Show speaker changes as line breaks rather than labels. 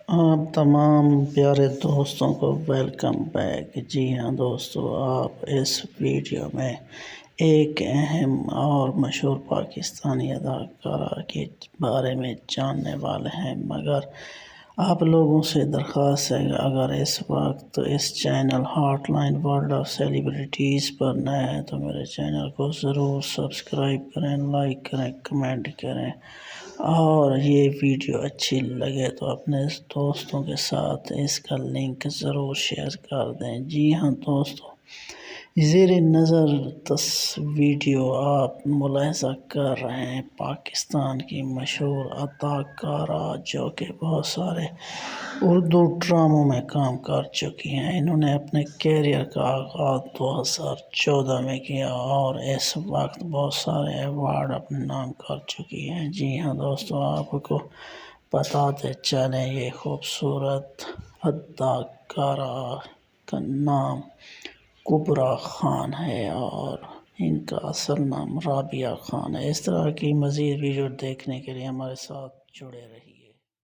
آپ تمام پیارے دوستوں کو ویلکم بیک۔ جی ہاں دوستو، آپ اس ویڈیو میں ایک اہم اور مشہور پاکستانی اداکارہ کے بارے میں جاننے والے ہیں، مگر آپ لوگوں سے درخواست ہے کہ اگر اس وقت اس channel hot line world of celebrities پر نئے ہیں تو میرے چینل کو ضرور سبسکرائب کریں، لائک کریں، کمنٹ کریں، اور یہ ویڈیو اچھی لگے تو اپنے دوستوں کے ساتھ اس کا لنک ضرور شیئر کر دیں۔ جی ہاں دوستو، زیر نظر ویڈیو آپ ملاحظہ کر رہے ہیں پاکستان کی مشہور اداکارہ جو کہ بہت سارے اردو ڈراموں میں کام کر چکی ہیں۔ انہوں نے اپنے کیرئیر کا آغاز 2014 میں کیا اور اس وقت بہت سارے ایوارڈ اپنے نام کر چکی ہیں۔ جی ہاں دوستو، آپ کو بتاتے چلیں یہ خوبصورت اداکارہ کا نام کبری خان ہے اور ان کا اصل نام رابعہ خان ہے۔ اس طرح کی مزید ویڈیو دیکھنے کے لیے ہمارے ساتھ جڑے رہیے۔